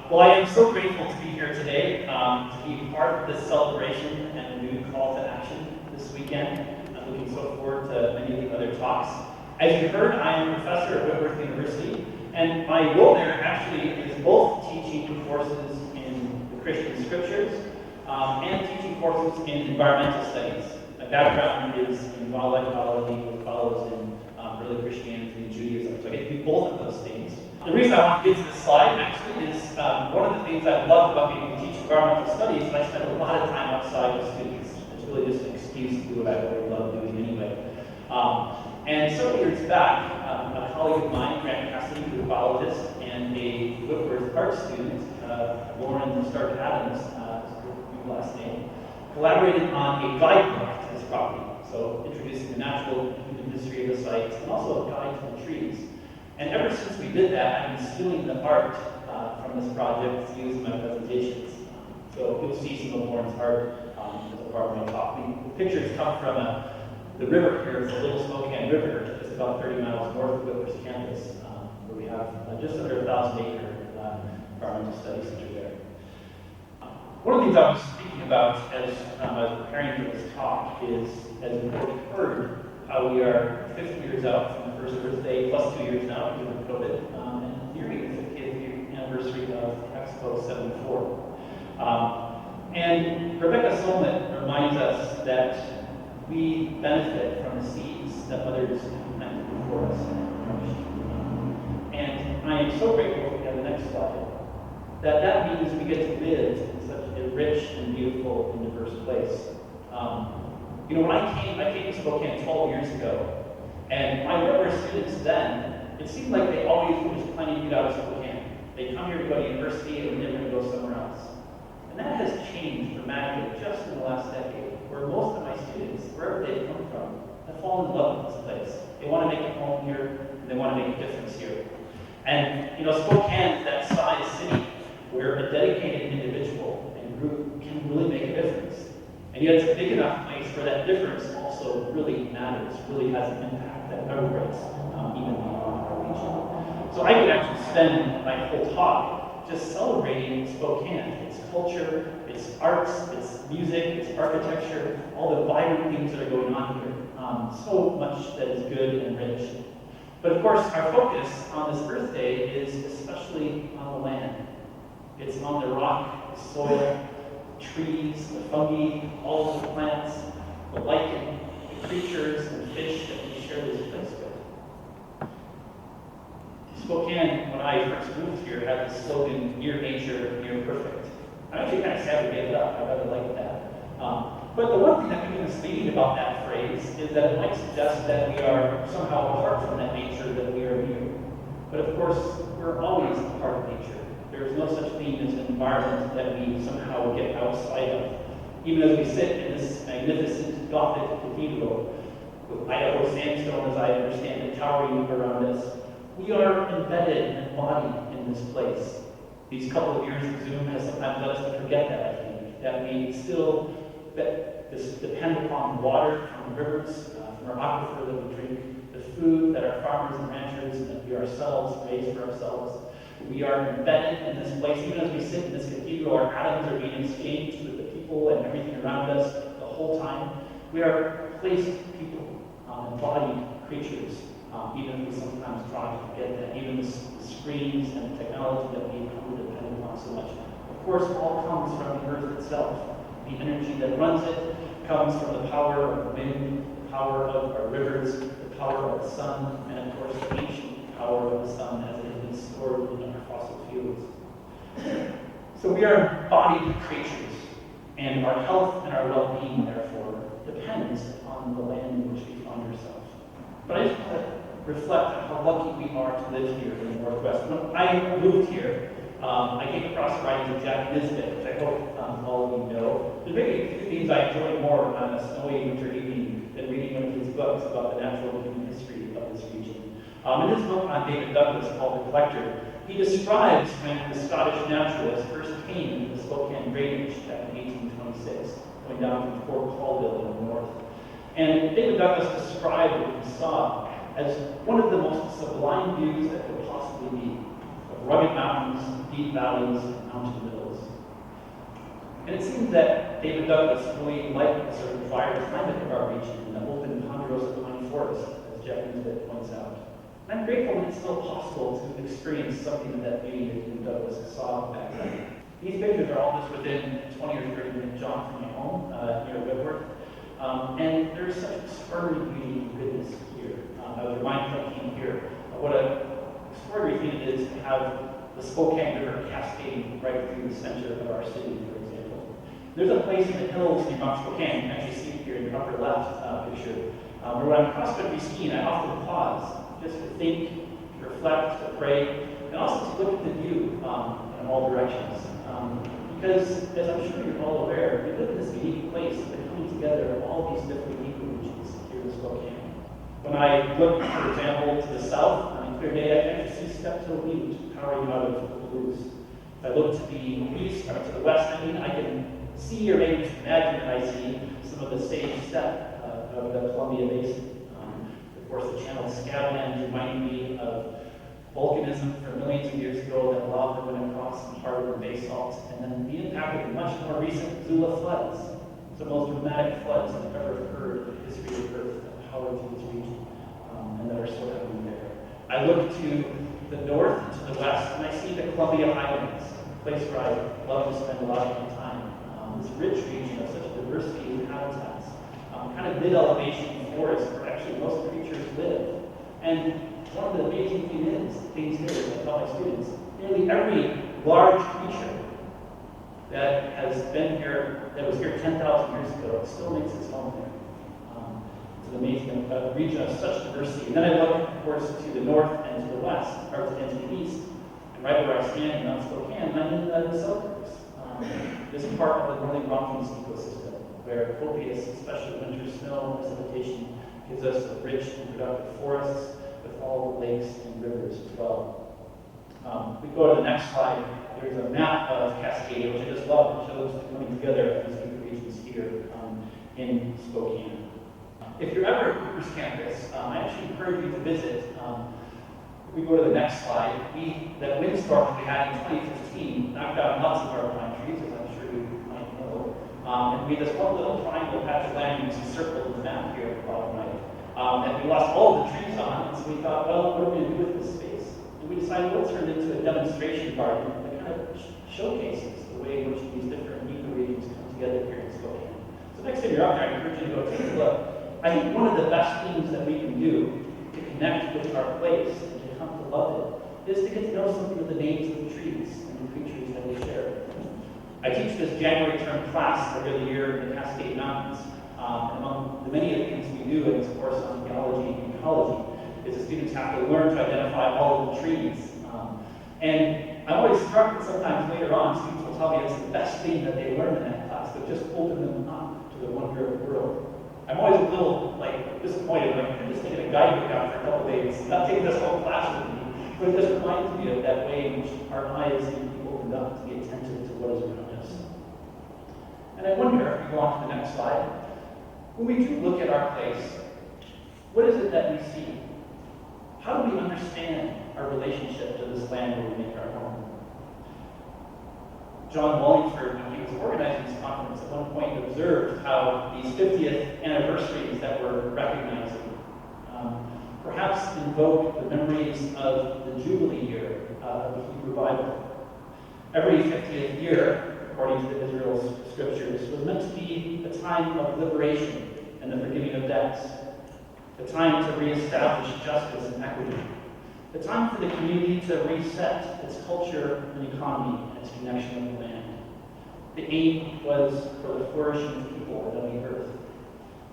Well, I am so grateful to be here today, to be part of this celebration and a new call to action this weekend. I'm looking so forward to many of the other talks. As you heard, I am a professor at Whitworth University, and my role there actually is both teaching courses in the Christian scriptures and teaching courses in environmental studies. My background is in wildlife biology with follows in early Christianity and Judaism, so I get to do both of those things. The reason I want to get to this slide actually is one of the things I love about being able to teach environmental studies is I spend a lot of time outside with students. It's really just an excuse to do what I really love doing anyway. And several years back, a colleague of mine, Grant Cassidy, who's a biologist, and a Whitworth art student, Lauren Stark Adams, her last name, collaborated on a guidebook to this property. So introducing the natural human history of the site and also a guide to the trees. And ever since we did that, I've been stealing the art from this project to use in my presentations. So you'll see some of Lauren's art as a part of my talk. The pictures come from the river here. It's the Little Snowpack River. It's about 30 miles north of Whitworth's campus, where we have just under 1,000-acre environmental study center there. One of the things I was thinking about as I was preparing for this talk is, as we've already heard, how we are 50 years out from the first Earth Day, plus 2 years now because of COVID, and nearing the 50th year anniversary of Expo 74. And Rebecca Solomon reminds us that we benefit from the seeds that others have planted before us. And I am so grateful, if we have the next slide, that means we get to live in such a rich and beautiful and diverse place. When I came to Spokane 12 years ago, and my Whitworth students then, it seemed like they always were just planning to get out of Spokane. They come here to go to university and then they're going to go somewhere else. And that has changed dramatically just in the last decade, where most of my students, wherever they come from, have fallen in love with this place. They want to make a home here, and they want to make a difference here. And Spokane is that size city where a dedicated individual and group can really make a difference. And yet it's a big enough place where that difference also really matters, really has an impact that reverberates even beyond our region. So I could actually spend my whole talk just celebrating Spokane, its culture, its arts, its music, its architecture, all the vibrant things that are going on here. So much that is good and rich. But of course, our focus on this Earth Day is especially on the land. It's on the rock, the soil, trees, the fungi, all of the plants, the lichen, the creatures and fish that we share this place with. Spokane, when I first moved here, had the slogan, near nature, near perfect. I'm actually kind of sad to give it up. I rather like that. But the one thing that can be misleading about that phrase is that it might suggest that we are somehow apart from that nature, that we are near. But of course, we're always a part of nature. There is no such thing as an environment that we somehow get outside of. Even as we sit in this magnificent Gothic cathedral with Idaho sandstone, as I understand it, towering around us, we are embedded and embodied in this place. These couple of years of Zoom has sometimes led us to forget that, I think, that we still depend upon water from rivers, from our aquifer that we drink, the food that our farmers and ranchers and that we ourselves raise for ourselves. We are embedded in this place. Even as we sit in this cathedral, our atoms are being exchanged with the people and everything around us the whole time. We are placed people, embodied creatures, even if we sometimes try to forget that. Even the screens and the technology that we come to depend upon so much. Of course, all comes from the earth itself. The energy that runs it comes from the power of the wind, the power of our rivers, the power of the sun, and of course the ancient power of the sun as it has been stored in our fossil fuels. So we are embodied creatures, and our health and our well-being, therefore, depends on the land in which we find ourselves. But I just want to reflect how lucky we are to live here in the Northwest. When I moved here, I came across the writings of Jack Nisbet, which I hope all of you know. There's maybe a few things I enjoy more on a snowy winter evening than reading one of his books about the natural human history of this region. In his book on David Douglas called The Collector, he describes when the Scottish naturalist first came to the Spokane drainage back in 1826, going down from Fort Colville in the north. And David Douglas described what he saw as one of the most sublime views that could possibly be of rugged mountains, deep valleys, and mountain hills. And it seems that David Douglas really liked the sort of drier climate of our region and the open ponderosa pine forest, as Jeff Nisbet points out. And I'm grateful that it's still possible to experience something of that beauty that David Douglas saw back then. These pictures are all just within 20 or 30 minute jaunt from my home near Whitworth. And there's such extraordinary beauty and goodness here. I was reminded when I came here of what an extraordinary thing it is to have the Spokane River cascading right through the center of our city, for example. There's a place in the hills near Mount Spokane, you can actually see it here in the upper left picture, where when I'm cross-country skiing, I often pause just to think, to reflect, to pray, and also to look at the view in all directions. Because, as I'm sure you're all aware, we live in this unique place, the coming together of all these different ecoregions here in Spokane. When I look, for example, to the south, on a clear day, I can actually see Steptoe Butte towering out of the blues. If I look to the east or to the west, I can see or maybe imagine that I see some of the sage steppe of the Columbia Basin. Of course, the channel Scablands reminding me of volcanism from millions of years ago that lava went across and hardened the basalt, and then the impact of the much more recent Zula floods, the most dramatic floods that have ever occurred in the history of Earth that powered through this region, and that are still happening there. I look to the north and to the west, and I see the Columbia Highlands, a place where I love to spend a lot of my time. This rich region of such a diversity of habitats, kind of mid-elevation forest where actually most creatures live. And one of the amazing things here, I tell my students, nearly every large creature that has been here, that was here 10,000 years ago, still makes its home there. It's an amazing region of such diversity. And then I look, of course, to the north and to the west, or and to the east, and right where I stand in Mount Spokane, I'm in the Selkirks. This is part of the Northern Rockies ecosystem, where copious, especially winter snow precipitation, gives us rich and productive forests with all the lakes and rivers as well. If we go to the next slide, there's a map of Cascadia, which I just love. It shows the coming together of these ecoregions here in Spokane. If you're ever at Cooper's campus, I actually encourage you to visit. If we go to the next slide, that windstorm we had in 2015 knocked down lots of our pine trees, as I'm sure you might know. And we had this one little triangle patch of land you can circle in the map here at the bottom right. And we lost all of the trees on, and so we thought, well, what are we going to do with this space? And we decided, let's turn it into a demonstration garden that kind of showcases the way in which these different ecoregions come together here in Spokane. So next time you're up there, I encourage you to go take a look. I think one of the best things that we can do to connect with our place and to come to love it is to get to know something of the names of the trees and the creatures that we share. I teach this January term class every year in the Cascade Mountains. Among the many of the things we do in this course on geology and ecology is the students have to learn to identify all of the trees. And I'm always struck that sometimes later on students will tell me it's the best thing that they learned in that class, that just opened them up to the wonder of the world. I'm always a little disappointed when I'm just taking a guidebook out for a couple days, not taking this whole class with me, but it just reminds me of that way in which our eyes need to be opened up to be attentive to what is around us. And I wonder, if we go on to the next slide, when we do look at our place, what is it that we see? How do we understand our relationship to this land where we make our home? John Wallingford, when he was organizing this conference, at one point observed how these 50th anniversaries that we're recognizing perhaps invoke the memories of the Jubilee year of the Hebrew Bible. Every 50th year, according to the Israel scriptures, was meant to be a time of liberation and the forgiving of debts, a time to reestablish justice and equity, a time for the community to reset its culture and economy and its connection with the land. The aim was for the flourishing of people on the earth.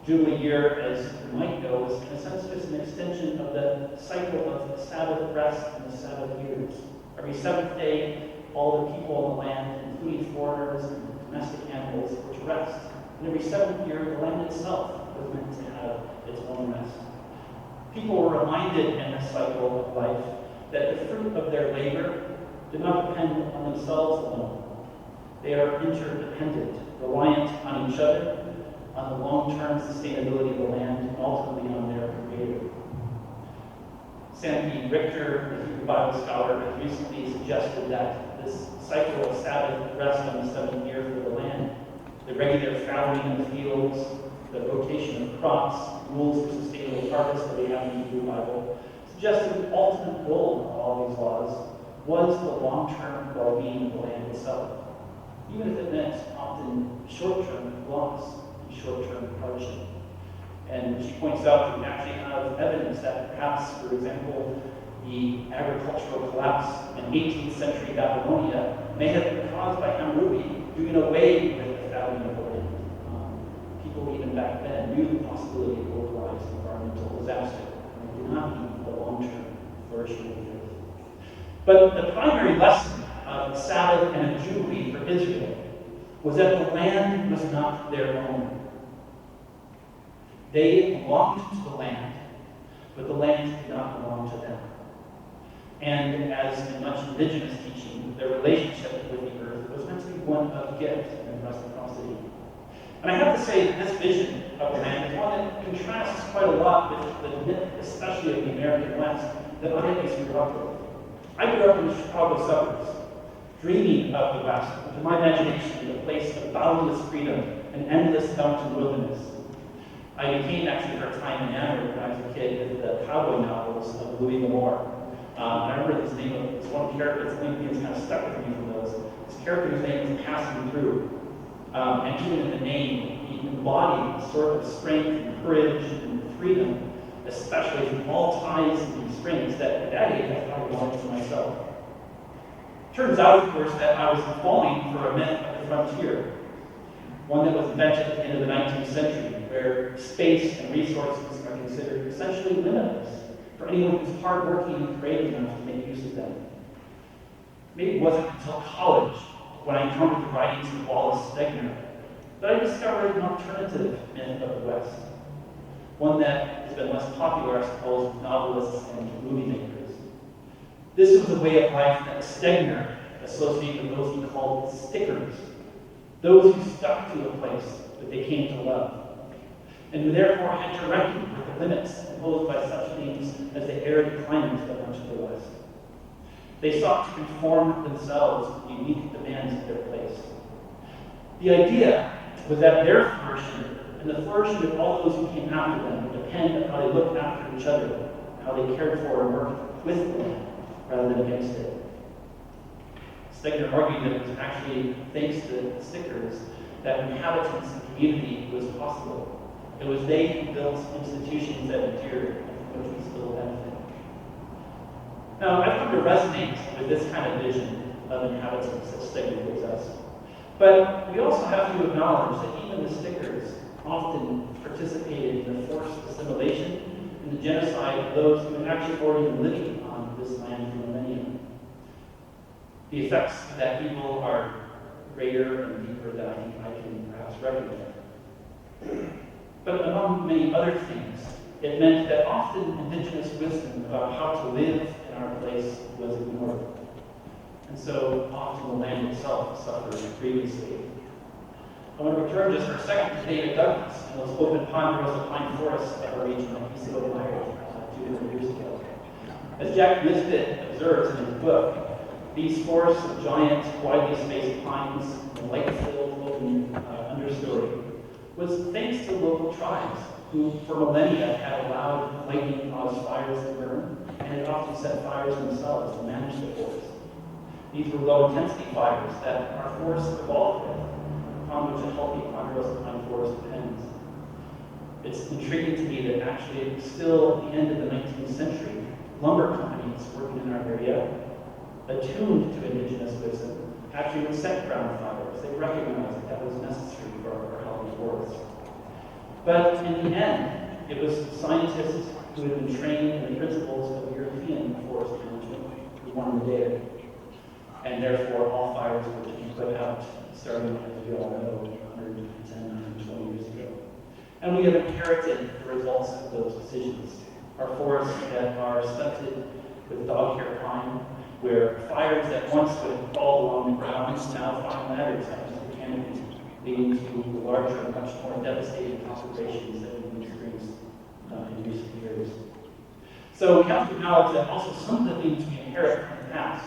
Jubilee year, as you might know, is in a sense just an extension of the cycle of Sabbath rest and the Sabbath years. Every seventh day, all the people on the land, including foreigners and domestic animals, were to rest. And every seventh year, the land itself was meant to have its own rest. People were reminded in this cycle of life that the fruit of their labor did not depend on themselves alone. They are interdependent, reliant on each other, on the long-term sustainability of the land, and ultimately on their creator. Sandy Richter, the Hebrew Bible scholar, has recently suggested that this cycle of Sabbath rest on the seventh year for the land, the regular fallowing in the fields, the rotation of crops, rules for sustainable harvest that we have in the Hebrew Bible, suggested the ultimate goal of all these laws was the long-term well-being of the land itself, even if it meant often short-term loss and short-term hardship. And she points out that we actually have evidence that perhaps, for example, the agricultural collapse in 18th century Babylonia may have been caused by Hammurabi doing away with the fallowing of the land. People even back then knew the possibility of localized environmental disaster, and it did not mean the long-term flourishing of the earth. But the primary lesson of Sabbath and a Jubilee for Israel was that the land was not their own. They belonged to the land, but the land did not belong to them. And as in much indigenous teaching, their relationship with the earth was meant to be one of gift and reciprocity. And I have to say that this vision of the land is one that contrasts quite a lot with the myth, especially of the American West, that I at least grew up with. I grew up in the Chicago suburbs, dreaming of the West, and to my imagination, a place of boundless freedom and endless mountain wilderness. I became actually for a time enamored when I was a kid with the cowboy novels of Louis L'Amour. I remember this name of this one character, it's one thing that's kind of stuck with me from those. This character's name was Passing Through. And even in the name, he embodied a sort of strength and courage and freedom, especially from all ties and constraints that at that age I thought I wanted for myself. Turns out, of course, that I was falling for a myth of the frontier, one that was invented at the end of the 19th century, where space and resources are considered essentially limitless for anyone who's hardworking and creative enough to make use of them. Maybe it wasn't until college, when I encountered the writings of Wallace Stegner, that I discovered an alternative myth of the West, one that has been less popular, I suppose, with novelists and movie makers. This was a way of life that Stegner associated with those he called stickers, those who stuck to a place that they came to love, and who therefore had to reckon with the limits imposed by such things as the arid climate of much of the West. They sought to conform themselves to the unique demands of their place. The idea was that their flourishing and the flourishing of all those who came after them would depend on how they looked after each other, how they cared for and worked with the land rather than against it. Stegner argued that it was actually thanks to the stickers that inhabitants and community was possible. It was they who built institutions that endured and from which we still benefit. Now, I've come to resonate with this kind of vision of inhabitants that Stegner gives us. But we also have to acknowledge that even the stickers often participated in the forced assimilation and the genocide of those who had actually already been living on this land for millennia. The effects of that evil are greater and deeper than I think I can perhaps recognize. But among many other things, it meant that often indigenous wisdom about how to live in our place was ignored. And so often the land itself suffered grievously. I want to return just for a second to David Douglas and those open ponderosa pine forests of our region that he so admired 200 years ago. As Jack Nisbet observes in his book, these forests of giant, widely spaced pines and light-filled open understory was thanks to local tribes who, for millennia, had allowed lightning-caused fires to burn and had often set fires themselves to manage the forest. These were low-intensity fires that our forests evolved with, upon which a healthy ponderosa pine forest depends. It's intriguing to me that actually, still at the end of the 19th century, lumber companies working in our area, attuned to indigenous wisdom, actually would set ground fires. They recognized that that was necessary for our healthy forests. But in the end, it was scientists who had been trained in the principles of European forest management who won the day. And therefore, all fires were to be put out, starting, as we all know, 110, 120 years ago. And we have inherited the results of those decisions. Our forests that are stunted with dog hair pine, where fires that once would have crawled along the ground now find ladders up to the canopy, leading to larger and much more devastating conflagrations that we've experienced in recent years. So we have to acknowledge that also some of the things we inherit from the past,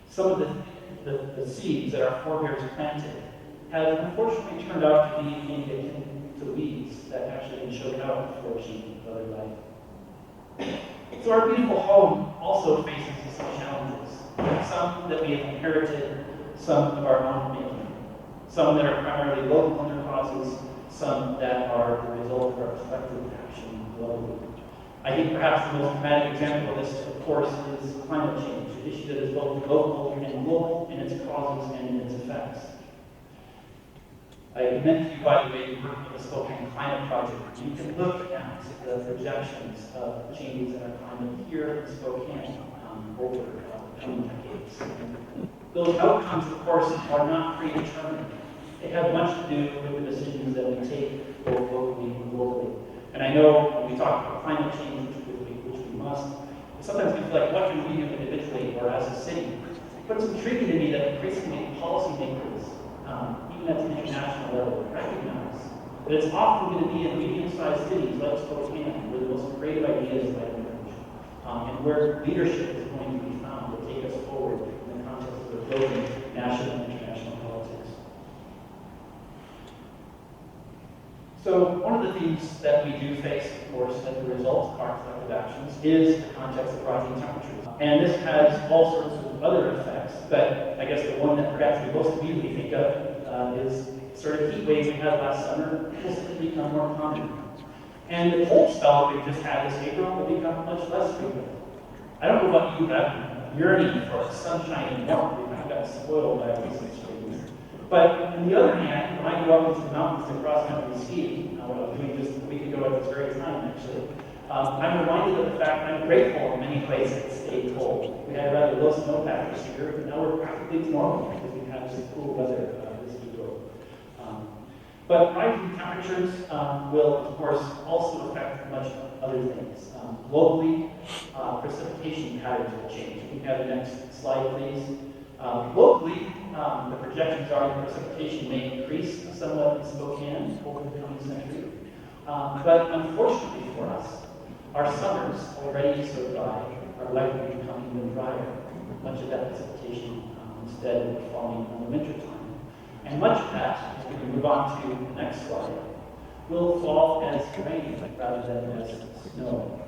some of the seeds that our forebears planted, have unfortunately turned out to be maybe akin to weeds that actually can choke out the flourishing of other life. So our beautiful home also faces some challenges, some that we have inherited, some of our own making, some that are primarily local under causes, some that are the result of our collective action globally. I think perhaps the most dramatic example of this, of course, is climate change, an issue that is both local and global in its causes and in its effects. I commend to you, by the way, the work of the Snowpack Climate Project. You can look at the projections of changes in our climate here in Spokane over the coming decades. Those outcomes, of course, are not predetermined. They have much to do with the decisions that we take both locally and globally. And I know when we talk about climate change, which we must, sometimes we feel like, what can we do individually or as a city? But it's intriguing to me that increasingly policymakers, even at the international level, recognize that it's often going to be in medium-sized cities like Spokane where the most creative ideas might emerge, and where leadership is going to be found to take us forward in the context of building national and international politics. So one of the things that we do face, of course, as a result of our collective actions is the context of rising temperatures. And this has all sorts of other effects, but I guess the one that perhaps we most immediately think of is sort of heat wave we had last summer will simply become more common. And the cold spell we just had this April will become much less frequent. I don't know about you, but I'm yearning for sunshine and warmth. We've kind of got spoiled by these extremes. But on the other hand, when I go up into the mountains to cross-country ski, what I was doing just a week ago at this very time, actually, I'm reminded of the fact that I'm grateful in many places it stayed cold. We had a rather low snowpack this year, but now we're practically to normal because we had this cool weather this week. But rising temperatures will, of course, also affect much other things. Locally, precipitation patterns will change. We have the next slide, please. Locally, the projections are that precipitation may increase somewhat in Spokane over the coming century. But unfortunately for us, our summers, already so dry, are likely to become even drier. Much of that precipitation instead will be falling in the wintertime. And much of that, as we move on to the next slide, will fall as rain rather than as snow.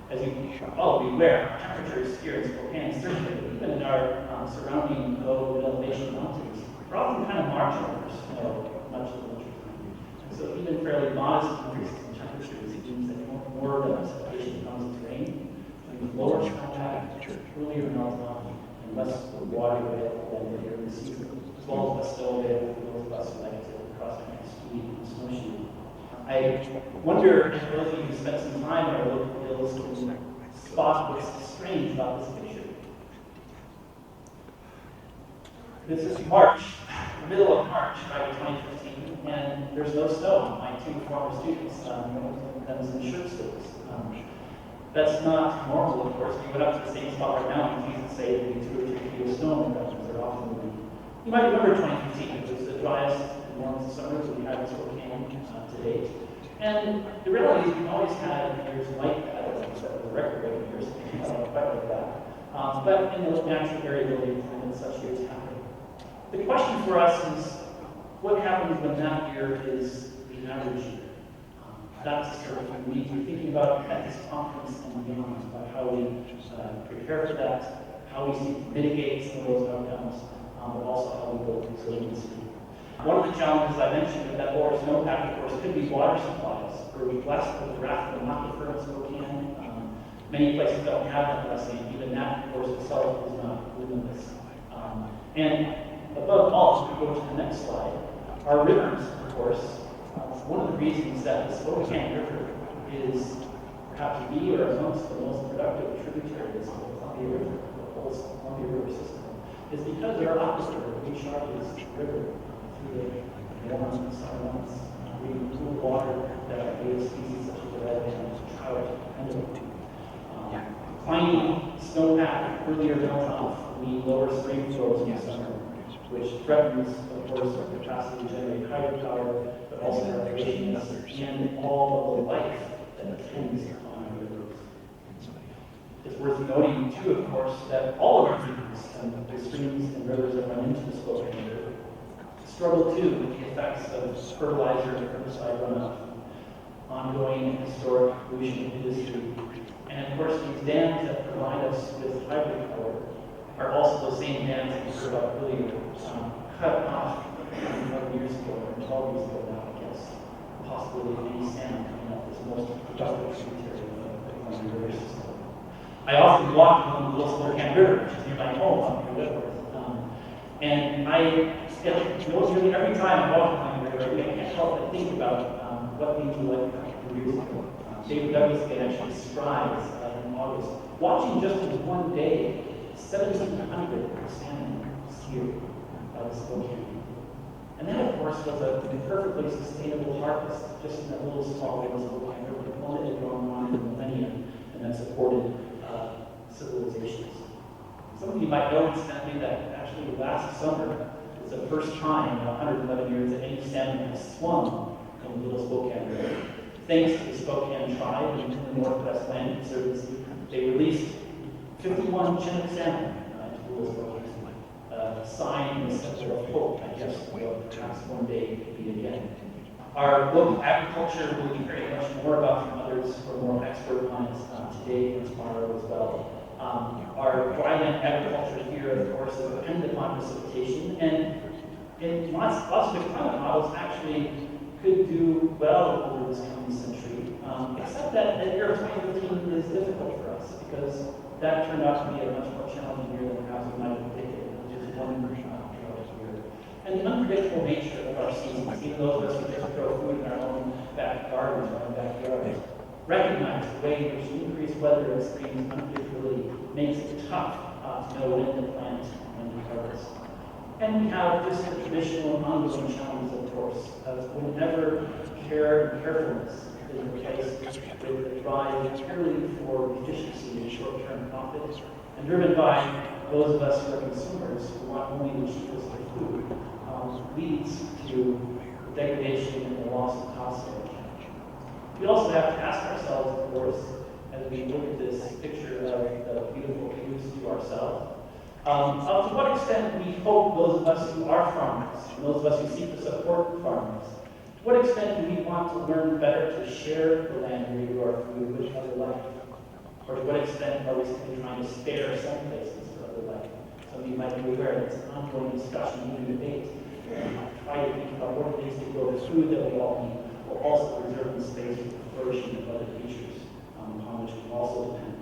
As you all be aware, temperatures here in Spokane, certainly even in our surrounding low elevation mountains, are often kind of marginal for snow much of the winter time. So even fairly modest increases in temperatures means that more of the precipitation comes as rain, and lower snowpack, earlier melt off, and less water available than later in the season, as well as less snow available for those of us who like to cross-country ski and snowshoe. I wonder if those of you who spent some time in our local hills can spot what's strange about this picture. This is March, the middle of March, right, 2015, and there's no snow. My two former students, one of them is in shirt sleeves. That's not normal, of course. If you went up to the same spot right now, you can say that we 2 or 3 feet of snow in the mountains are often moving. You might remember 2015. It was the driest and warmest summer that we had in Spokane to date. And the reality is we've always had years like that, except for the record-breaking years, quite like that. But in the natural variability of climate, such years happen. The question for us is, what happens when that year is the average year? That's sort of what we need to be thinking about at this conference and beyond, about how we prepare for that, how we seek to mitigate some of those outcomes, but also how we build resiliency. One of the challenges I mentioned with that lower snowpack, of course, could be water supplies. Where we blessed with the raft of aquifer in Spokane. Many places don't have that blessing. Even that, of course, itself is not limitless. And above all, as we go to the next slide, our rivers, of course, one of the reasons that the Snowpack River is perhaps the or amongst the most productive tributaries of the Columbia River, the whole Columbia River system, is because our aquifer recharges the river through the warm summer months. We move water that native species such as the red and trout and declining snowpack earlier melt off mean lower stream flows in the summer, which threatens, of course, our capacity to generate hydropower, but also recreation and all of the life that depends on our rivers. It's worth noting, too, of course, that all of our rivers, the streams and rivers that run into the Spokane River, struggle, too, with the effects of fertilizer and herbicide runoff, ongoing historic pollution industry. And, of course, these dams that provide us with hydropower are also the same dams that we heard about earlier, cut off 11 years ago, or 12 years ago now, I guess. The possibility of any salmon coming up is the most productive tributary of the river system. I often walk along the Little Spokane River, which is near my home up near Whitworth. And nearly every time I walk along the river, I can't help but think about what things were like a couple years ago. David Douglas actually describes in August, watching just in one day, 1,700 salmon steer out of Spokane. And that, of course, was a perfectly sustainable harvest, just in that little small Little Spokane River, one that had grown on in the millennium and that supported civilizations. Some of you might know, incidentally, that actually last summer was the first time in 111 years that any salmon has swum in the Little Spokane River. Thanks to the Spokane tribe and the Northwest Land Conservancy, they released 51 Chinook salmon into the Little Spokane. Sign and a symbol of hope, I guess, perhaps one day it could be again. Our local agriculture will be hearing much more about from others who are more expert on it today and tomorrow as well. Our dryland agriculture here, of course, is dependent upon precipitation, and in lots of the climate models actually could do well over this coming century, except that the year of 2015 is difficult for us because that turned out to be a much more challenging year than perhaps we might have predicted, which is one year. And the unpredictable nature of our seasons, even those of us who just grow food in our own back gardens or our own backyards, recognize the way in which the increased weather extremes unpredictability makes it tough to know when to plant and when to harvest. And we have just the traditional and ongoing challenges, of course, of whenever care and carefulness is replaced with a drive purely for efficiency and short-term profit, and driven by those of us who are consumers who want only the cheapest of food, leads to degradation and the loss of cost. We also have to ask ourselves, of course, as we look at this picture of the beautiful views to ourselves, to what extent we hope those of us who are farmers, and those of us who seek to support farmers, to what extent do we want to learn better to share the land where we grow our food with other life? Or to what extent are we simply trying to spare some places for other life? Some of you might be aware that it's an ongoing discussion, even debate. Try to think about what it is to grow the food that we all eat, while also preserving space for the flourishing of other creatures upon which we also depend.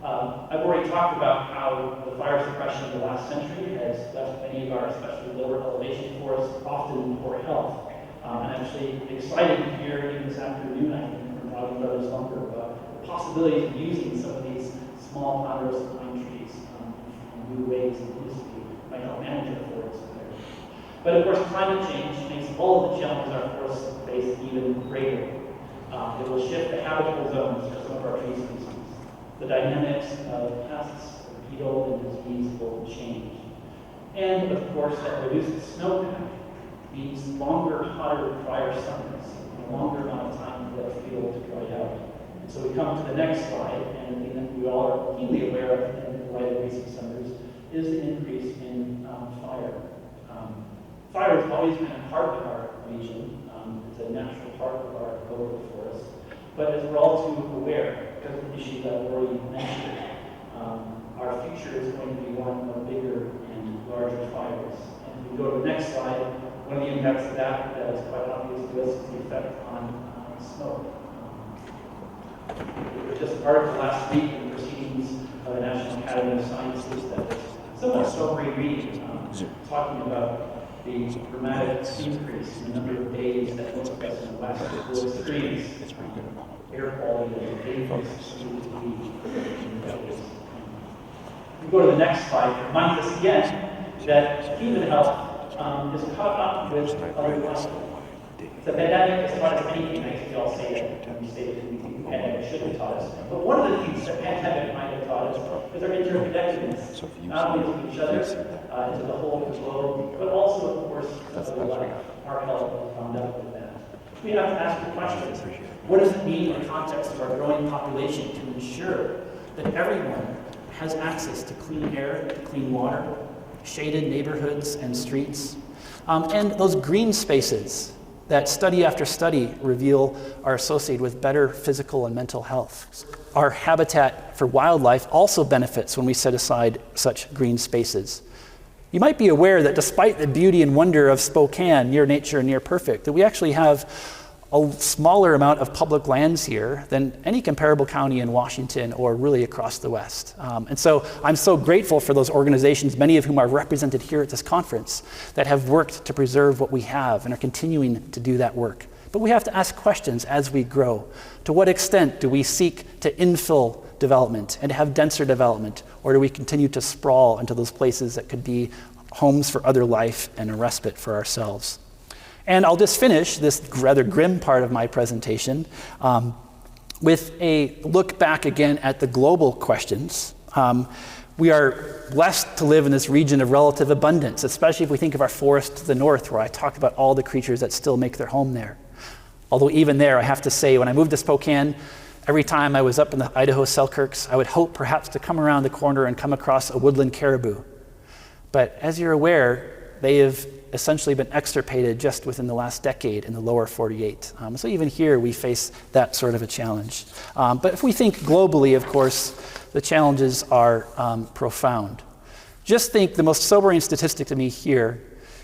I've already talked about how the fire suppression of the last century has left many of our especially lower elevation forests often in poor health. I'm actually excited to hear even this afternoon, I think, from Rowdy Brothers Lumber about the possibility of using some of these small ponderosa pine trees in new ways and industry might help manage our forests better. But of course, climate change makes all of the challenges our forests face even greater. It will shift the habitable zones for some of our tree species. The dynamics of pests, beetle, and disease will change. And of course, that reduced snowpack means longer, hotter, drier summers, and a longer amount of time for that field to dry out. And so we come to the next slide, and the thing that we all are keenly aware of in the light of recent summers is the increase in fire. Fire has always been a part of our region. It's a natural part of our coastal forest. But as we're all too aware, because of the issues I've already mentioned, our future is going to be one of bigger and larger fires. And if we go to the next slide, one of the impacts of that is quite obvious to us is the effect on smoke. There was just an article last week in the Proceedings of the National Academy of Sciences that was somewhat sobering reading, talking about the dramatic increase in the number of days that most of us in the West will experience air quality that is dangerous to be. We go to the next slide. It reminds us again that human health is caught up with other life. The pandemic has taught us anything. I think we all say that when we say that the pandemic should have taught us. But one of the things that the pandemic might have taught us is our interconnectedness, not only to each other, to the whole of the globe, but also, of course, to other life. Our health is bound up with that. We have to ask the question, what does it mean in the context of our growing population to ensure that everyone has access to clean air, to clean water, shaded neighborhoods and streets, and those green spaces that study after study reveal are associated with better physical and mental health. Our habitat for wildlife also benefits when we set aside such green spaces. You might be aware that despite the beauty and wonder of Spokane, near nature and near perfect, that we actually have a smaller amount of public lands here than any comparable county in Washington or really across the West. And so I'm so grateful for those organizations, many of whom are represented here at this conference, that have worked to preserve what we have and are continuing to do that work. But we have to ask questions as we grow. To what extent do we seek to infill development and have denser development, or do we continue to sprawl into those places that could be homes for other life and a respite for ourselves? And I'll just finish this rather grim part of my presentation with a look back again at the global questions. We are blessed to live in this region of relative abundance, especially if we think of our forest to the north, where I talked about all the creatures that still make their home there. Although even there, I have to say, when I moved to Spokane, every time I was up in the Idaho Selkirks, I would hope perhaps to come around the corner and come across a woodland caribou. But as you're aware, they have essentially been extirpated just within the last decade in the lower 48. So even here, we face that sort of a challenge. But if we think globally, of course, the challenges are profound. Just think the most sobering statistic to me here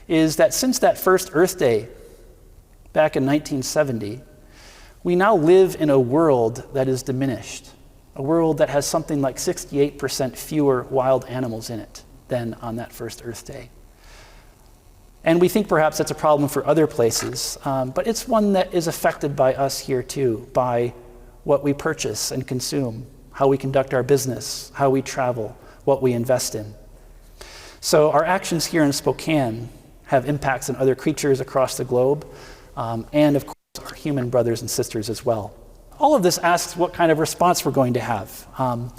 is that since that first Earth Day back in 1970, we now live in a world that is diminished, a world that has something like 68% fewer wild animals in it than on that first Earth Day. And we think perhaps that's a problem for other places, but it's one that is affected by us here too, by what we purchase and consume, how we conduct our business, how we travel, what we invest in. So our actions here in Spokane have impacts on other creatures across the globe, and of course our human brothers and sisters as well. All of this asks what kind of response we're going to have. And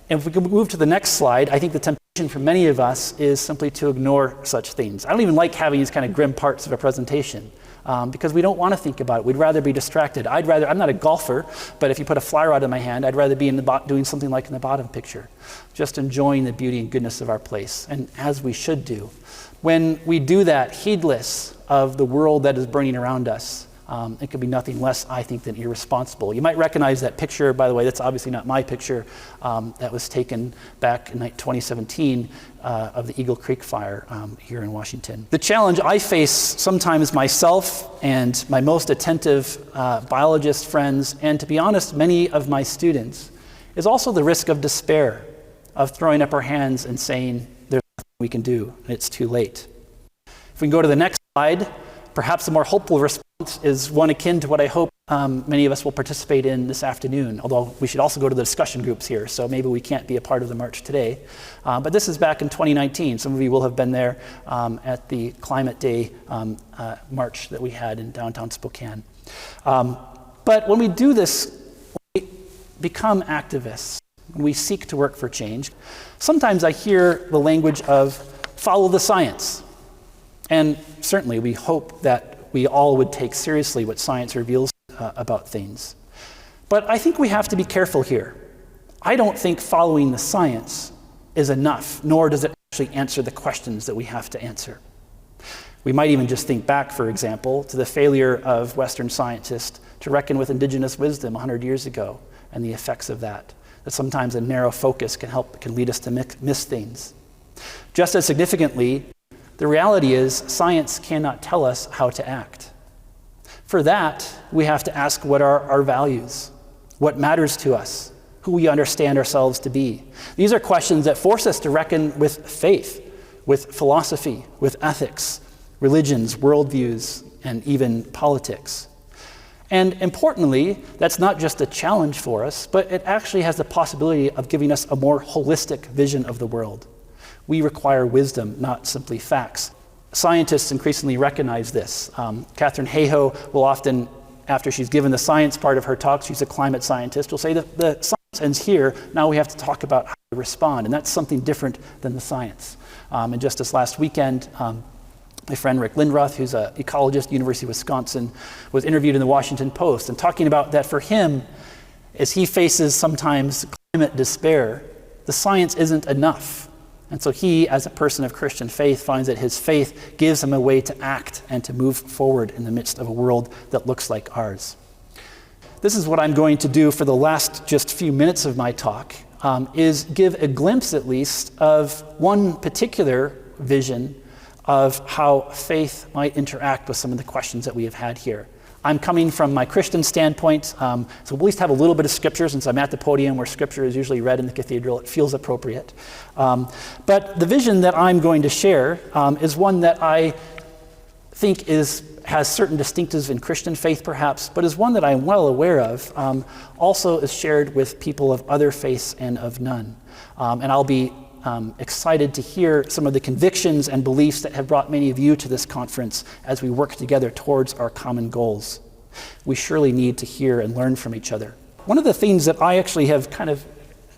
if we can move to the next slide, I think the temptation for many of us is simply to ignore such things. I don't even like having these kind of grim parts of a presentation because we don't want to think about it. We'd rather be distracted. I'm not a golfer, but if you put a fly rod in my hand, I'd rather be doing something like in the bottom picture, just enjoying the beauty and goodness of our place, and as we should do. When we do that, heedless of the world that is burning around us, it could be nothing less, I think, than irresponsible. You might recognize that picture, by the way, that's obviously not my picture, that was taken back in 2017 of the Eagle Creek fire here in Washington. The challenge I face sometimes myself and my most attentive biologist friends, and to be honest, many of my students, is also the risk of despair, of throwing up our hands and saying, there's nothing we can do, and it's too late. If we can go to the next slide, perhaps a more hopeful response is one akin to what I hope many of us will participate in this afternoon, although we should also go to the discussion groups here, so maybe we can't be a part of the march today. But this is back in 2019. Some of you will have been there at the Climate Day march that we had in downtown Spokane. But when we do this, we become activists, when we seek to work for change. Sometimes I hear the language of follow the science. And certainly we hope that we all would take seriously what science reveals about things. But I think we have to be careful here. I don't think following the science is enough, nor does it actually answer the questions that we have to answer. We might even just think back, for example, to the failure of Western scientists to reckon with indigenous wisdom 100 years ago and the effects of that. That sometimes a narrow focus can lead us to miss things. Just as significantly, the reality is science cannot tell us how to act. For that, we have to ask what are our values, what matters to us, who we understand ourselves to be. These are questions that force us to reckon with faith, with philosophy, with ethics, religions, worldviews, and even politics. And importantly, that's not just a challenge for us, but it actually has the possibility of giving us a more holistic vision of the world. We require wisdom, not simply facts. Scientists increasingly recognize this. Katherine Hayhoe will often, after she's given the science part of her talk, she's a climate scientist, will say that the science ends here, now we have to talk about how to respond, and that's something different than the science. And just this last weekend, my friend Rick Lindroth, who's an ecologist at the University of Wisconsin, was interviewed in the Washington Post and talking about that for him, as he faces sometimes legitimate despair, the science isn't enough. And so he, as a person of Christian faith, finds that his faith gives him a way to act and to move forward in the midst of a world that looks like ours. This is what I'm going to do for the last just few minutes of my talk, is give a glimpse at least of one particular vision of how faith might interact with some of the questions that we have had here. I'm coming from my Christian standpoint, so we'll at least have a little bit of scripture since I'm at the podium where scripture is usually read in the cathedral. It feels appropriate. But the vision that I'm going to share is one that I think has certain distinctives in Christian faith perhaps, but is one that I'm well aware of, also is shared with people of other faiths and of none. And I'll be excited to hear some of the convictions and beliefs that have brought many of you to this conference as we work together towards our common goals. We surely need to hear and learn from each other. One of the things that I actually have kind of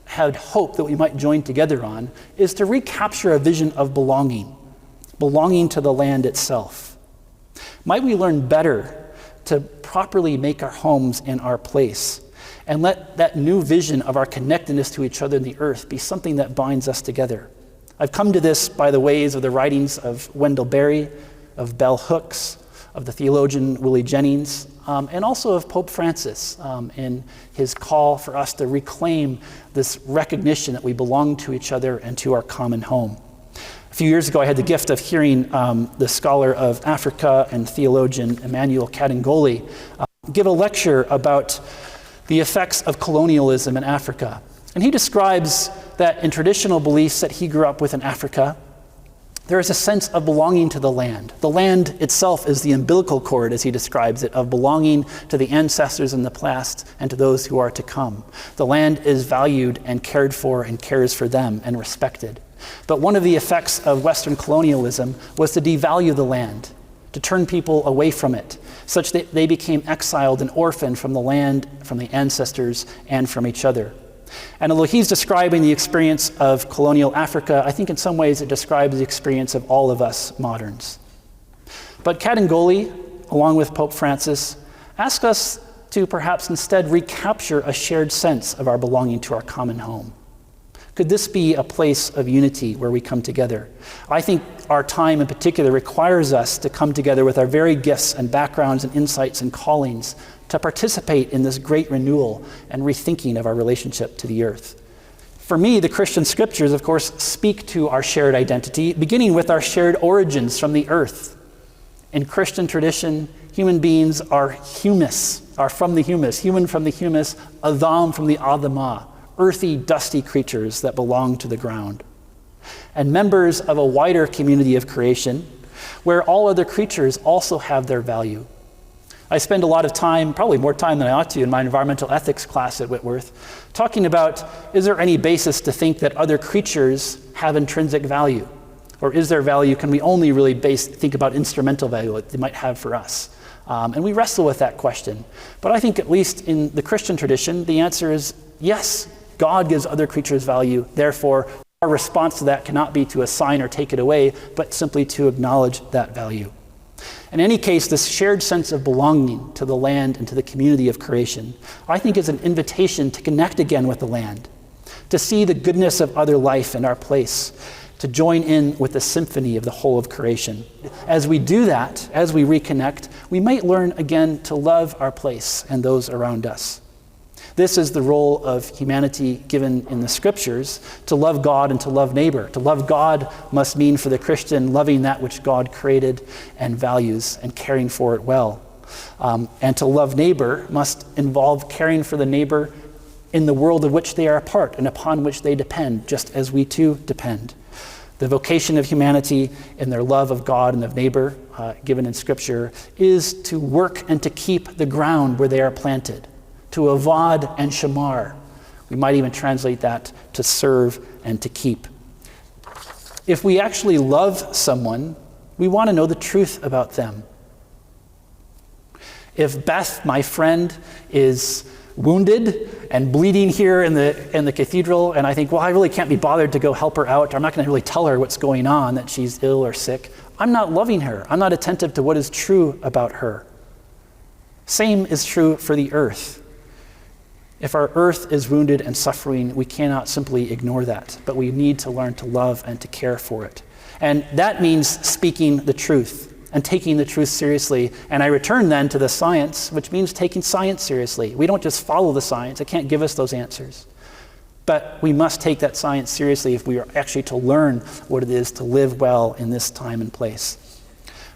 had hope that we might join together on is to recapture a vision of belonging to the land itself. Might we learn better to properly make our homes in our place, and let that new vision of our connectedness to each other in the earth be something that binds us together. I've come to this by the ways of the writings of Wendell Berry, of Bell Hooks, of the theologian Willie Jennings, and also of Pope Francis in his call for us to reclaim this recognition that we belong to each other and to our common home. A few years ago, I had the gift of hearing the scholar of Africa and theologian Emmanuel Kadingoli give a lecture about the effects of colonialism in Africa. And he describes that in traditional beliefs that he grew up with in Africa, there is a sense of belonging to the land. The land itself is the umbilical cord, as he describes it, of belonging to the ancestors in the past and to those who are to come. The land is valued and cared for and cares for them and respected. But one of the effects of Western colonialism was to devalue the land, to turn people away from it, such that they became exiled and orphaned from the land, from the ancestors, and from each other. And although he's describing the experience of colonial Africa, I think in some ways it describes the experience of all of us moderns. But Kadingoli, along with Pope Francis, ask us to perhaps instead recapture a shared sense of our belonging to our common home. Could this be a place of unity where we come together? I think our time in particular requires us to come together with our varied gifts and backgrounds and insights and callings to participate in this great renewal and rethinking of our relationship to the earth. For me, the Christian scriptures, of course, speak to our shared identity, beginning with our shared origins from the earth. In Christian tradition, human beings are humus, are from the humus, human from the humus, Adam from the Adamah, earthy, dusty creatures that belong to the ground, and members of a wider community of creation where all other creatures also have their value. I spend a lot of time, probably more time than I ought to, in my environmental ethics class at Whitworth, talking about, is there any basis to think that other creatures have intrinsic value? Or is there value, can we only really think about instrumental value that they might have for us? And we wrestle with that question. But I think at least in the Christian tradition, the answer is yes, God gives other creatures value. Therefore, our response to that cannot be to assign or take it away, but simply to acknowledge that value. In any case, this shared sense of belonging to the land and to the community of creation, I think is an invitation to connect again with the land, to see the goodness of other life in our place, to join in with the symphony of the whole of creation. As we do that, as we reconnect, we might learn again to love our place and those around us. This is the role of humanity given in the scriptures, to love God and to love neighbor. To love God must mean for the Christian loving that which God created and values and caring for it well. And to love neighbor must involve caring for the neighbor in the world of which they are a part and upon which they depend, just as we too depend. The vocation of humanity in their love of God and of neighbor, given in scripture, is to work and to keep the ground where they are planted. To avad and shamar. We might even translate that to serve and to keep. If we actually love someone, we want to know the truth about them. If Beth, my friend, is wounded and bleeding here in the cathedral, and I think, well, I really can't be bothered to go help her out, or I'm not going to really tell her what's going on, that she's ill or sick, I'm not loving her. I'm not attentive to what is true about her. Same is true for the earth. If our earth is wounded and suffering, we cannot simply ignore that, but we need to learn to love and to care for it. And that means speaking the truth and taking the truth seriously. And I return then to the science, which means taking science seriously. We don't just follow the science. It can't give us those answers. But we must take that science seriously if we are actually to learn what it is to live well in this time and place.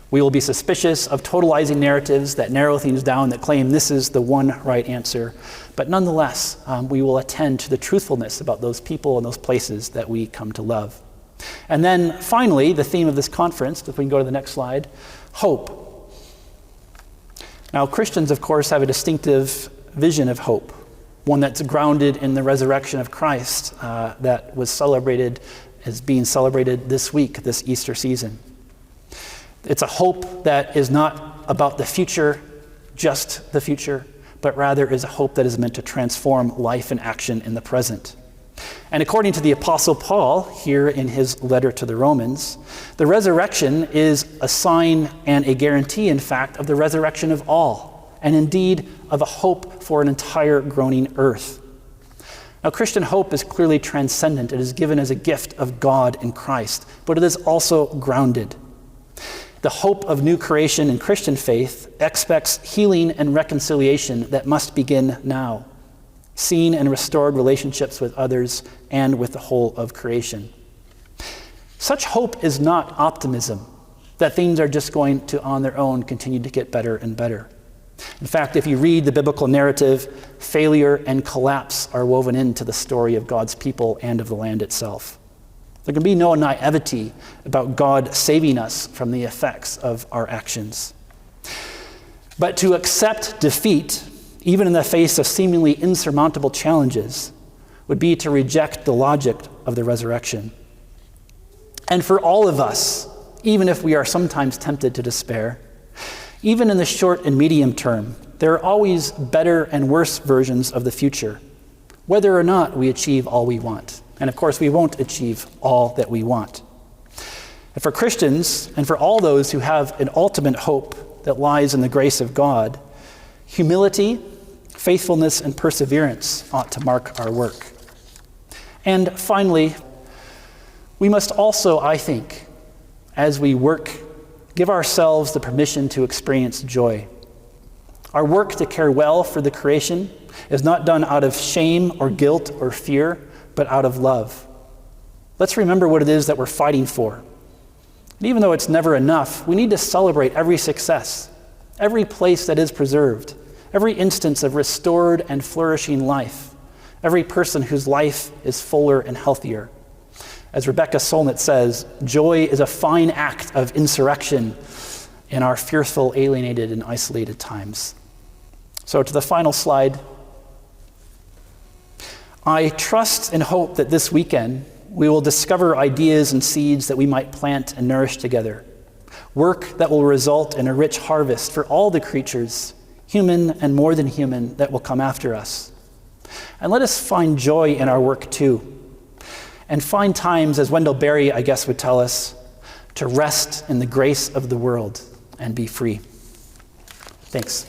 We will be suspicious of totalizing narratives that narrow things down, that claim this is the one right answer. But nonetheless, we will attend to the truthfulness about those people and those places that we come to love. And then finally, the theme of this conference, if we can go to the next slide, hope. Now, Christians, of course, have a distinctive vision of hope, one that's grounded in the resurrection of Christ that was celebrated, is being celebrated this week, this Easter season. It's a hope that is not about the future, just the future, but rather is a hope that is meant to transform life and action in the present. And according to the Apostle Paul, here in his letter to the Romans, the resurrection is a sign and a guarantee, in fact, of the resurrection of all, and indeed of a hope for an entire groaning earth. Now, Christian hope is clearly transcendent. It is given as a gift of God in Christ, but it is also grounded. The hope of new creation in Christian faith expects healing and reconciliation that must begin now. Seen and restored relationships with others and with the whole of creation. Such hope is not optimism, that things are just going to, on their own, continue to get better and better. In fact, if you read the biblical narrative, failure and collapse are woven into the story of God's people and of the land itself. There can be no naivety about God saving us from the effects of our actions. But to accept defeat, even in the face of seemingly insurmountable challenges, would be to reject the logic of the resurrection. And for all of us, even if we are sometimes tempted to despair, even in the short and medium term, there are always better and worse versions of the future, whether or not we achieve all we want. And of course, we won't achieve all that we want. And for Christians, and for all those who have an ultimate hope that lies in the grace of God, humility, faithfulness, and perseverance ought to mark our work. And finally, we must also, I think, as we work, give ourselves the permission to experience joy. Our work to care well for the creation is not done out of shame or guilt or fear, but out of love. Let's remember what it is that we're fighting for. And even though it's never enough, we need to celebrate every success, every place that is preserved, every instance of restored and flourishing life, every person whose life is fuller and healthier. As Rebecca Solnit says, joy is a fine act of insurrection in our fearful, alienated, and isolated times. So to the final slide. I trust and hope that this weekend we will discover ideas and seeds that we might plant and nourish together. Work that will result in a rich harvest for all the creatures, human and more than human, that will come after us. And let us find joy in our work too. And find times, as Wendell Berry, I guess, would tell us, to rest in the grace of the world and be free. Thanks.